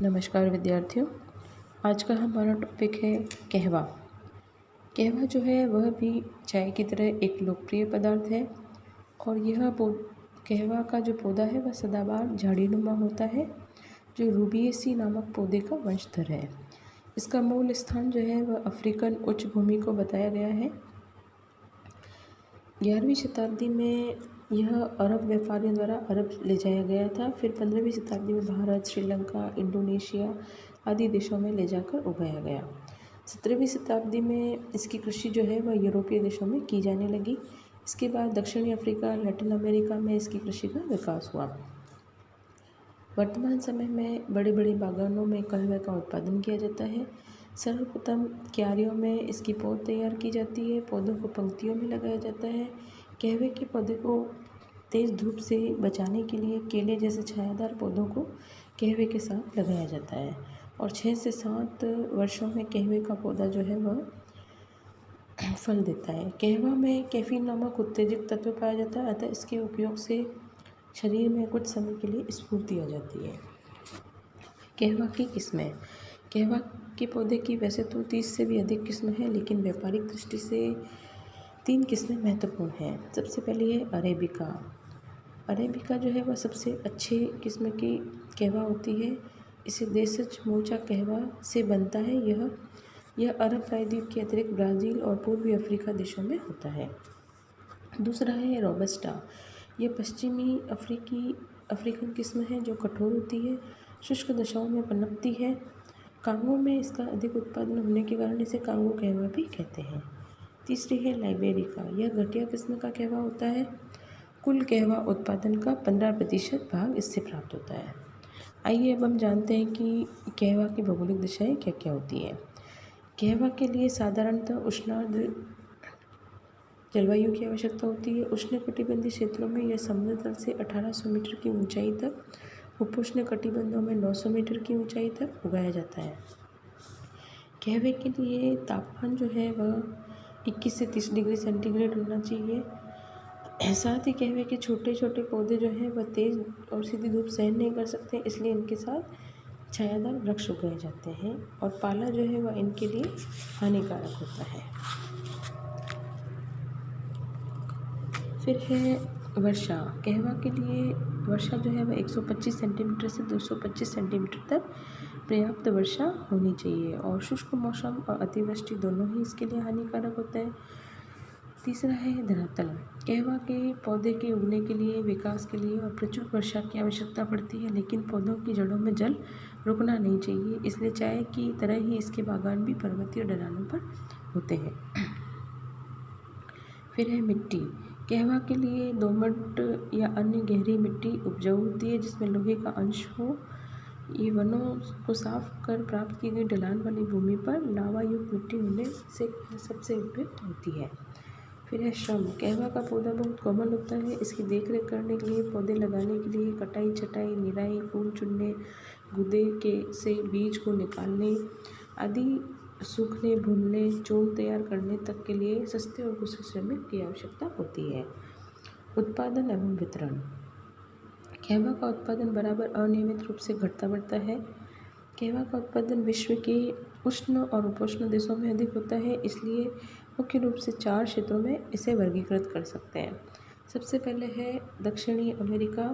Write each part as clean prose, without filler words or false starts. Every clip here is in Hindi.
नमस्कार विद्यार्थियों। आज का हमारा टॉपिक है कहवा। कहवा जो है वह भी चाय की तरह एक लोकप्रिय पदार्थ है और कहवा का जो पौधा है वह सदाबहार झाड़ीनुमा होता है जो रूबिएसी नामक पौधे का वंशधर है। इसका मूल स्थान जो है वह अफ्रीकन उच्च भूमि को बताया गया है। 11वीं शताब्दी में यह अरब व्यापारियों द्वारा अरब ले जाया गया था। फिर 15वीं शताब्दी में भारत, श्रीलंका, इंडोनेशिया आदि देशों में ले जाकर उगाया गया। 17वीं शताब्दी में इसकी कृषि जो है वह यूरोपीय देशों में की जाने लगी। इसके बाद दक्षिणी अफ्रीका, लैटिन अमेरिका में इसकी कृषि का विकास हुआ। वर्तमान समय में बड़े बड़े बागानों में कहवे का उत्पादन किया जाता है। सर्वप्रथम क्यारियों में इसकी पौध तैयार की जाती है। पौधों को पंक्तियों में लगाया जाता है। कहवे के पौधे को तेज़ धूप से बचाने के लिए केले जैसे छायादार पौधों को कहवे के साथ लगाया जाता है और 6 से 7 वर्षों में कहवे का पौधा जो है वह फल देता है। कहवा में कैफीन नामक उत्तेजक तत्व पाया जाता है, अतः इसके उपयोग से शरीर में कुछ समय के लिए स्फूर्ति आ जाती है। कहवा की किस्में। कहवा के पौधे की वैसे तो 30 से भी अधिक किस्में हैं, लेकिन व्यापारिक दृष्टि से 3 किस्में महत्वपूर्ण हैं। सबसे पहली है अरेबिका। अरेबिका जो है वह सबसे अच्छे किस्म की कहवा होती है। इसे देशज मोचा कहवा से बनता है। यह अरब प्रायद्वीप के अतिरिक्त ब्राज़ील और पूर्वी अफ्रीका देशों में होता है। दूसरा है रोबस्टा। यह पश्चिमी अफ्रीकन किस्म है जो कठोर होती है, शुष्क दशाओं में पनपती है। कांगो में इसका अधिक उत्पादन होने के कारण इसे कांगो कहवा भी कहते हैं। तीसरी है लाइबेरिका। यह घटिया किस्म का कहवा होता है। कुल कहवा उत्पादन का 15% भाग इससे प्राप्त होता है। आइए अब हम जानते हैं कि कहवा की भौगोलिक दिशाएं क्या क्या होती हैं। कहवा के लिए साधारणतः उष्णार्द्र जलवायु की आवश्यकता होती है। उष्णकटिबंधीय क्षेत्रों में यह समुद्र तल से 1800 मीटर की ऊंचाई तक, उपोष्ण कटिबंधों में 900 मीटर की ऊंचाई तक उगाया जाता है। कहवे के लिए तापमान जो है वह 21 से 30 डिग्री सेंटीग्रेड होना चाहिए। साथ ही कहवे के छोटे छोटे पौधे जो हैं वह तेज़ और सीधी धूप सहन नहीं कर सकते, इसलिए इनके साथ छायादार वृक्ष उगाए जाते हैं और पाला जो है वह इनके लिए हानिकारक होता है। फिर है वर्षा। कहवा के लिए वर्षा जो है वह 125 सेंटीमीटर से 225 सेंटीमीटर तक पर्याप्त वर्षा होनी चाहिए और शुष्क मौसम और अतिवृष्टि दोनों ही इसके लिए हानिकारक होता है। तीसरा है धरातल। कहवा के पौधे के उगने के लिए, विकास के लिए और प्रचुर वर्षा की आवश्यकता पड़ती है, लेकिन पौधों की जड़ों में जल रुकना नहीं चाहिए, इसलिए चाय की तरह ही इसके बागान भी पर्वतीय ढलानों पर होते हैं। फिर है मिट्टी। कहवा के लिए दोमट या अन्य गहरी मिट्टी उपजाऊ होती है जिसमें लोहे का अंश हो। ये वनों को साफ कर प्राप्त की गई ढलान वाली भूमि पर लावा युक्त मिट्टी होने से सबसे उपयुक्त होती है। फिर है श्रम। कहवा का पौधा बहुत कोमल होता है। इसकी देखरेख करने के लिए, पौधे लगाने के लिए, कटाई, छटाई, निराई, फूल चुनने, गुदे के से बीज को निकालने आदि, सूखने, भूनने, चूर्ण तैयार करने तक के लिए सस्ते और कुशल श्रमिक की आवश्यकता होती है। उत्पादन एवं वितरण। कहवा का उत्पादन बराबर अनियमित रूप से घटता बढ़ता है। कहवा का उत्पादन विश्व के उष्ण और उपोष्ण देशों में अधिक होता है, इसलिए मुख्य रूप से 4 क्षेत्रों में इसे वर्गीकृत कर सकते हैं। सबसे पहले है दक्षिणी अमेरिका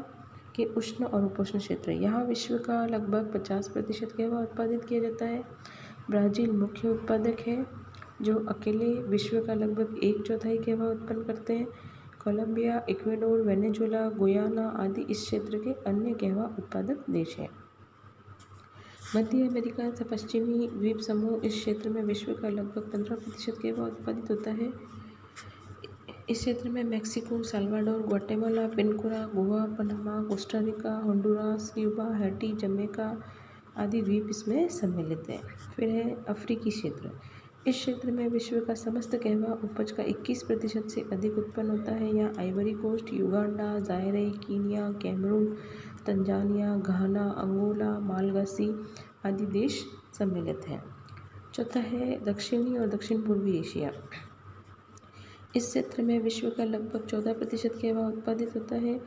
के उष्ण और उपोष्ण क्षेत्र। यहाँ विश्व का लगभग 50% कहवा उत्पादित किया जाता है। ब्राज़ील मुख्य उत्पादक है जो अकेले विश्व का लगभग 1/4 कहवा उत्पन्न करते हैं। कोलंबिया, इक्वेडोर, वेनेजुएला, गुयाना आदि इस क्षेत्र के अन्य कहवा उत्पादक देश हैं। मध्य अमेरिका तथा पश्चिमी द्वीप समूह इस क्षेत्र में विश्व का लगभग 15% कहवा उत्पादित होता है। इस क्षेत्र में मैक्सिको, साल्वाडोर, ग्वाटेमाला, पिनकुरा, गोवा, Panama, Costa Rica, Honduras, Cuba, Haiti, Jamaica आदि द्वीप इसमें सम्मिलित हैं। फिर है अफ्रीकी क्षेत्र। इस क्षेत्र में विश्व का समस्त कहवा उपज का 21% से अधिक उत्पन्न होता है। यहाँ Ivory Coast, Uganda, Zaire, Kenya, Cameroon, Tanzania, Ghana, Angola, Malagasy आदि देश सम्मिलित हैं। चौथा है दक्षिणी और दक्षिण पूर्वी एशिया। इस क्षेत्र में विश्व का लगभग 14% कहवा उत्पादित होता है।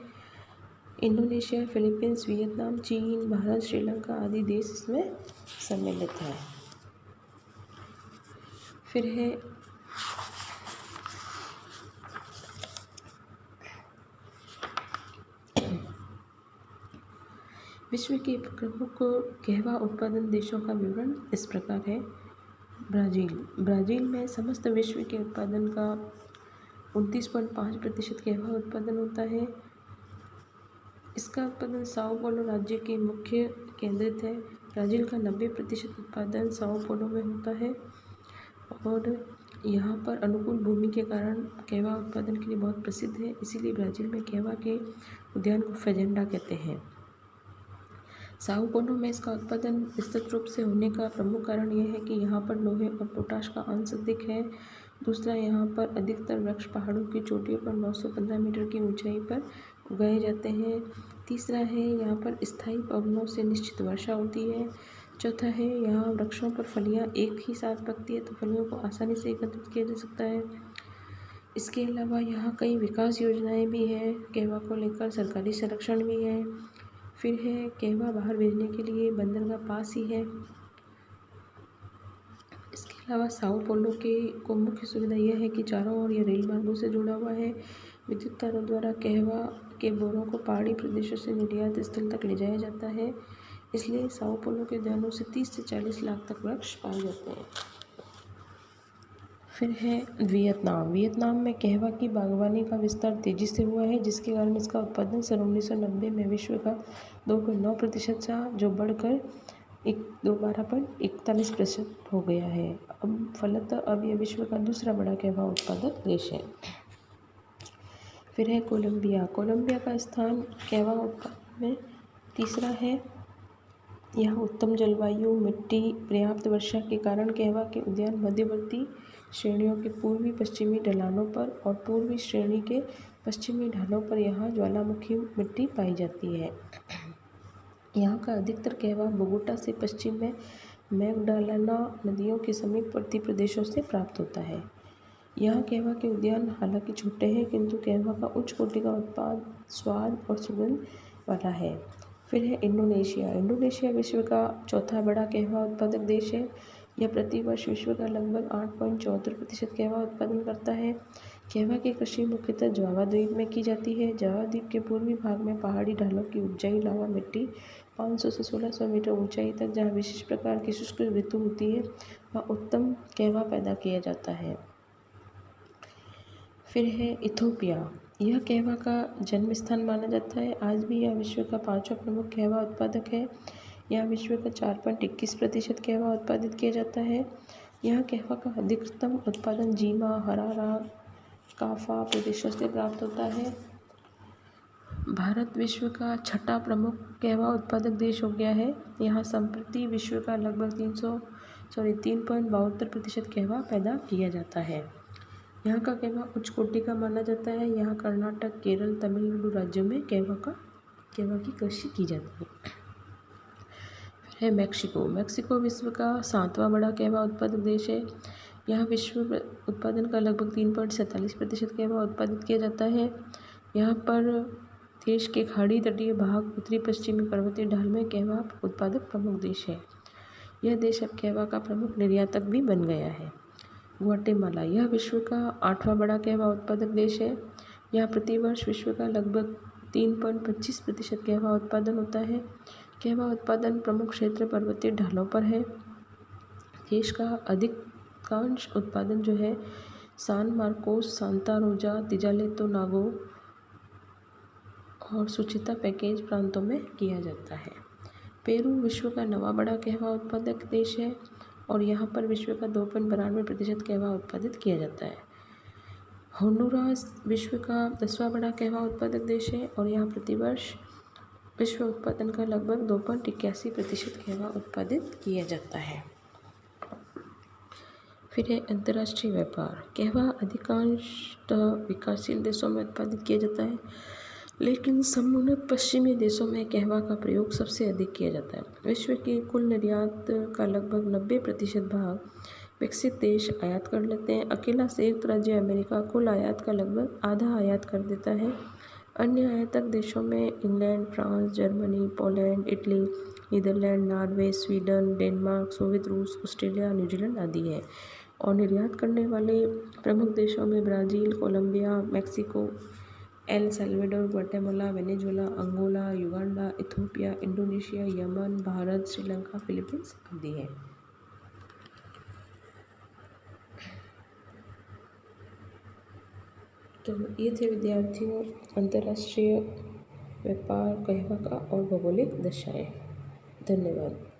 इंडोनेशिया, फिलीपींस, वियतनाम, चीन, भारत, श्रीलंका आदि देश इसमें सम्मिलित हैं। फिर है विश्व के प्रमुख कहवा उत्पादन देशों का विवरण इस प्रकार है। ब्राज़ील में समस्त विश्व के उत्पादन का 29.5% कहवा उत्पादन होता है। इसका उत्पादन साओ पोलो राज्य के मुख्य केंद्रित है। ब्राज़ील का 90% उत्पादन साओ पोलो में होता है और यहाँ पर अनुकूल भूमि के कारण कहवा उत्पादन के लिए बहुत प्रसिद्ध है। इसीलिए ब्राज़ील में कहवा के उद्यान को फेजेंडा कहते हैं। साओ पोलो में इसका उत्पादन विस्तृत रूप से होने का प्रमुख कारण यह है कि यहाँ पर लोहे और पोटाश का अंश अधिक है। दूसरा, यहाँ पर अधिकतर वृक्ष पहाड़ों की चोटियों पर 915 मीटर की ऊंचाई पर उगाए जाते हैं। तीसरा है, यहाँ पर स्थायी पवनों से निश्चित वर्षा होती है। चौथा है, यहाँ वृक्षों पर फलियाँ एक ही साथ पकती है, तो फलियों को आसानी से एकत्रित किया जा सकता है। इसके अलावा यहाँ कई विकास योजनाएं भी हैं। कहवा को लेकर सरकारी संरक्षण भी है। फिर है, कहवा बाहर भेजने के लिए बंदरगाह पास ही है। इसके अलावा साओ पोलो को मुख्य सुविधा यह है कि चारों ओर यह रेल मार्गों से जुड़ा हुआ है। विद्युत तारों द्वारा कहवा के बोरों को पहाड़ी प्रदेशों से निर्यात स्थल तक ले जाया जाता है। इसलिए साओ पोलो के उद्यानों से 30 से 40 लाख तक वृक्ष पाए जाते हैं। फिर है वियतनाम में कहवा की बागवानी का विस्तार तेजी से हुआ है, जिसके कारण इसका उत्पादन सन 1990 में विश्व का 2.9% था, जो बढ़कर 12.41% हो गया है। अब यह विश्व का दूसरा बड़ा कहवा उत्पादक देश है। फिर है कोलंबिया का स्थान कहवा उत्पादन में तीसरा है। यहाँ उत्तम जलवायु, मिट्टी, पर्याप्त वर्षा के कारण कहवा के उद्यान मध्यवर्ती श्रेणियों के पूर्वी पश्चिमी ढलानों पर और पूर्वी श्रेणी के पश्चिमी ढालों पर यहाँ ज्वालामुखी मिट्टी पाई जाती है। यहाँ का अधिकतर कहवा बोगोटा से पश्चिम में मैगडालेना नदियों के समीपवर्ती प्रदेशों से प्राप्त होता है। यहाँ कहवा के उद्यान हालांकि छोटे हैं, किंतु कहवा का उच्च कोटि का उत्पाद स्वाद और सुगंध वाला है। फिर है इंडोनेशिया विश्व का चौथा बड़ा कहवा उत्पादक देश है। यह प्रतिवर्ष विश्व का लगभग 8.74% कहवा उत्पादन करता है। कहवा की कृषि मुख्यतः जावा द्वीप में की जाती है। जावा द्वीप के पूर्वी भाग में पहाड़ी ढालों की उपजाऊ लावा मिट्टी 500 से 1600 मीटर ऊंचाई तक, जहाँ विशेष प्रकार की शुष्क ऋतु होती है, वहाँ उत्तम कहवा पैदा किया जाता है। फिर है इथोपिया। यह कहवा का जन्म स्थान माना जाता है। आज भी यह विश्व का 5वां प्रमुख कहवा उत्पादक है। यहाँ विश्व का 4.21% कहवा उत्पादित किया जाता है। यहाँ कहवा का अधिकतम उत्पादन जीमा, हरारा, काफा प्रदेशों से प्राप्त होता है। भारत विश्व का 6वां प्रमुख कहवा उत्पादक देश हो गया है। यहाँ संप्रति विश्व का लगभग 3.72% कहवा पैदा किया जाता है। यहाँ का कहवा उच्च कोटि का माना जाता है। यहाँ कर्नाटक, केरल, तमिलनाडु राज्यों में कहवा की कृषि की जाती है। फिर है मैक्सिको विश्व का 7वां बड़ा कहवा उत्पादक देश है। यहाँ विश्व उत्पादन का लगभग 3.47% कहवा उत्पादित किया जाता है। यहाँ पर देश के खाड़ी तटीय भाग, उत्तरी पश्चिमी पर्वतीय ढाल में कहवा उत्पादक प्रमुख देश है। यह देश अब कहवा का प्रमुख निर्यातक भी बन गया है। ग्वाटेमाला, यह विश्व का 8वां बड़ा कहवा उत्पादक देश है। यहाँ प्रतिवर्ष विश्व का लगभग 3.25% कहवा उत्पादन होता है। कहवा उत्पादन प्रमुख क्षेत्र पर्वतीय ढालों पर है। देश का अधिकांश उत्पादन जो है सान मार्कोस, सांता रोजा, तिजालेतोनागो और सुचिता पैकेज प्रांतों में किया जाता है। पेरू विश्व का 9वां बड़ा कहवा उत्पादक देश है और यहाँ पर विश्व का 2.92% कहवा उत्पादित किया जाता है। होंडुरास विश्व का 10वां बड़ा कहवा उत्पादक देश है और यहाँ प्रतिवर्ष विश्व उत्पादन का लगभग 2.81% कहवा उत्पादित किया जाता है। फिर है अंतर्राष्ट्रीय व्यापार। कहवा अधिकांशतः विकासशील देशों में उत्पादित किया जाता है, लेकिन समुन्नत पश्चिमी देशों में कहवा का प्रयोग सबसे अधिक किया जाता है। विश्व के कुल निर्यात का लगभग 90% भाग विकसित देश आयात कर लेते हैं। अकेला संयुक्त राज्य अमेरिका कुल आयात का लगभग आधा आयात कर देता है। अन्य आयातक देशों में England, France, Germany, Poland, Italy, Netherland, Norway, Sweden, Denmark, Soviet रूस, ऑस्ट्रेलिया, न्यूजीलैंड आदि हैं। और निर्यात करने वाले प्रमुख देशों में Brazil, Colombia, Mexico, El Salvador, Guatemala, Venezuela, Angola, Uganda, Ethiopia, Indonesia, Yemen, Bharat, Sri Lanka, Philippines आदि हैं। तो ये थे विद्यार्थियों अंतर्राष्ट्रीय व्यापार, कहवा और भौगोलिक दशाएं। धन्यवाद।